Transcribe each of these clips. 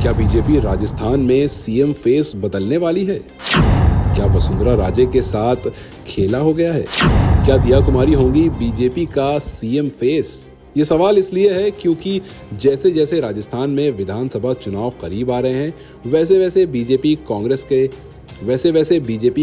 क्या बीजेपी राजस्थान में CM face बदलने वाली है? क्या वसुंधरा राजे के साथ खेला हो गया है? क्या दिया कुमारी होंगी बीजेपी का सीएम फेस? ये सवाल इसलिए है क्योंकि जैसे जैसे राजस्थान में विधानसभा चुनाव करीब आ रहे हैं, वैसे वैसे बीजेपी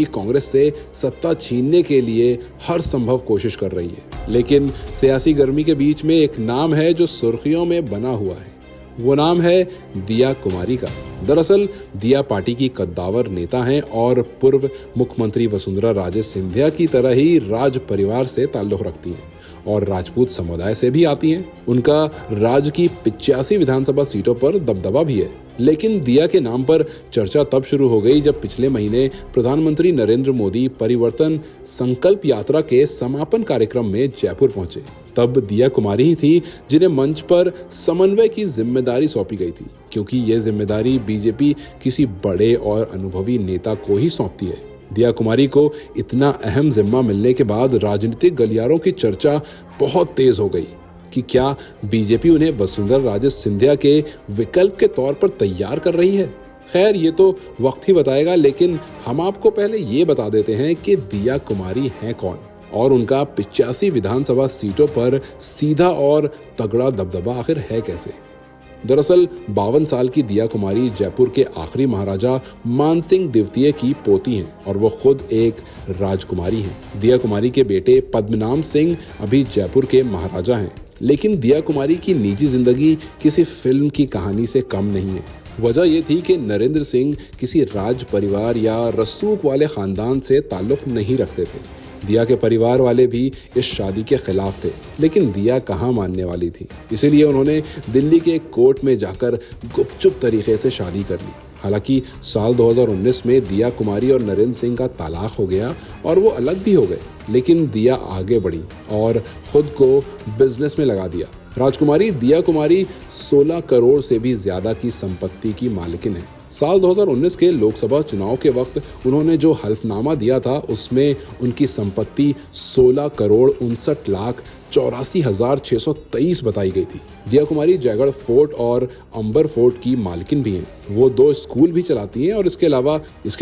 कांग्रेस से सत्ता छीनने के लिए हर संभव कोशिश कर रही है। लेकिन सियासी गर्मी के बीच में एक नाम है जो सुर्खियों में बना हुआ है। वो नाम है दिया कुमारी का। दरअसल दिया पार्टी की कद्दावर नेता हैं और पूर्व मुख्यमंत्री वसुंधरा राजे सिंधिया की तरह ही राज परिवार से ताल्लुक रखती हैं और राजपूत समुदाय से भी आती हैं। उनका राज्य की 85 विधानसभा सीटों पर दबदबा भी है। लेकिन दिया के नाम पर चर्चा तब शुरू हो गई जब पिछले महीने प्रधानमंत्री नरेंद्र मोदी परिवर्तन संकल्प यात्रा के समापन कार्यक्रम में जयपुर पहुंचे। तब दिया कुमारी ही थी जिन्हें मंच पर समन्वय की जिम्मेदारी सौंपी गई थी, क्योंकि ये जिम्मेदारी बीजेपी किसी बड़े और अनुभवी नेता को ही सौंपती है। दिया कुमारी को इतना अहम जिम्मा मिलने के बाद राजनीतिक गलियारों की चर्चा बहुत तेज हो गई कि क्या बीजेपी उन्हें वसुंधरा राजे सिंधिया के विकल्प के तौर पर तैयार कर रही है। खैर, ये तो वक्त ही बताएगा, लेकिन हम आपको पहले ये बता देते हैं कि दिया कुमारी हैं कौन और उनका 85 विधानसभा सीटों पर सीधा और तगड़ा दबदबा आखिर है कैसे। दरअसल 52 साल की दिया कुमारी जयपुर के आखिरी महाराजा मानसिंह द्वितीय की पोती हैं और वो खुद एक राजकुमारी हैं। दिया कुमारी के बेटे पद्मनाम सिंह अभी जयपुर के महाराजा हैं। लेकिन दिया कुमारी की निजी जिंदगी किसी फिल्म की कहानी से कम नहीं है। वजह यह थी कि नरेंद्र सिंह किसी राज परिवार या रसूख वाले खानदान से ताल्लुक नहीं रखते थे। दिया के परिवार वाले भी इस शादी के खिलाफ थे, लेकिन दिया कहाँ मानने वाली थी। इसीलिए उन्होंने दिल्ली के कोर्ट में जाकर गुपचुप तरीके से शादी कर ली। हालांकि साल 2019 में दिया कुमारी और नरेंद्र सिंह का तलाक हो गया और वो अलग भी हो गए, लेकिन दिया आगे बढ़ी और खुद को बिजनेस में लगा दिया। राजकुमारी दिया कुमारी 16 करोड़ से भी ज्यादा की संपत्ति की मालिकिन है। साल 2019 के लोकसभा चुनाव के वक्त उन्होंने जो हल्फनामा दिया था, उसमें उनकी संपत्ति 16 करोड़ 59,84,623 बताई गई थी। दिया कुमारी जयगढ़ फोर्ट और अंबर फोर्ट की मालकिन भी हैं। वो 2 स्कूल भी चलाती हैं और इसके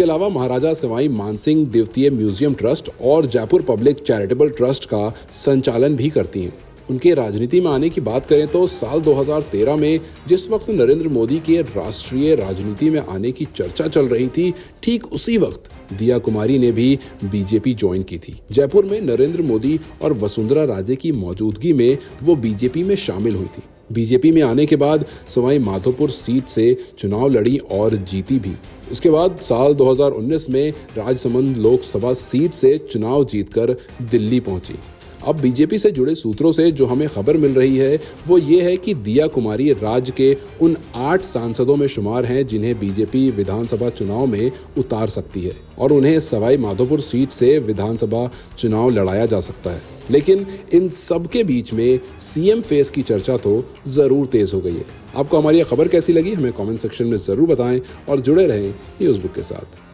अलावा महाराजा सवाई मानसिंह द्वितीय म्यूजियम ट्रस्ट और जयपुर पब्लिक चैरिटेबल ट्रस्ट का संचालन भी करती हैं। उनके राजनीति में आने की बात करें तो साल 2013 में जिस वक्त नरेंद्र मोदी के राष्ट्रीय राजनीति में आने की चर्चा चल रही थी, ठीक उसी वक्त दिया कुमारी ने भी बीजेपी ज्वाइन की थी। जयपुर में नरेंद्र मोदी और वसुंधरा राजे की मौजूदगी में वो बीजेपी में शामिल हुई थी। बीजेपी में आने के बाद सवाई माधोपुर सीट से चुनाव लड़ी और जीती भी। इसके बाद साल 2019 में राजसमंद लोकसभा सीट से चुनाव जीतकर दिल्ली पहुंची। अब बीजेपी से जुड़े सूत्रों से जो हमें खबर मिल रही है वो ये है कि दिया कुमारी राज्य के उन 8 सांसदों में शुमार हैं जिन्हें बीजेपी विधानसभा चुनाव में उतार सकती है और उन्हें सवाई माधोपुर सीट से विधानसभा चुनाव लड़ाया जा सकता है। लेकिन इन सब के बीच में सीएम फेस की चर्चा तो जरूर तेज हो गई है। आपको हमारी यह खबर कैसी लगी हमें कमेंट सेक्शन में जरूर बताएं और जुड़े रहें न्यूज़ बुक के साथ।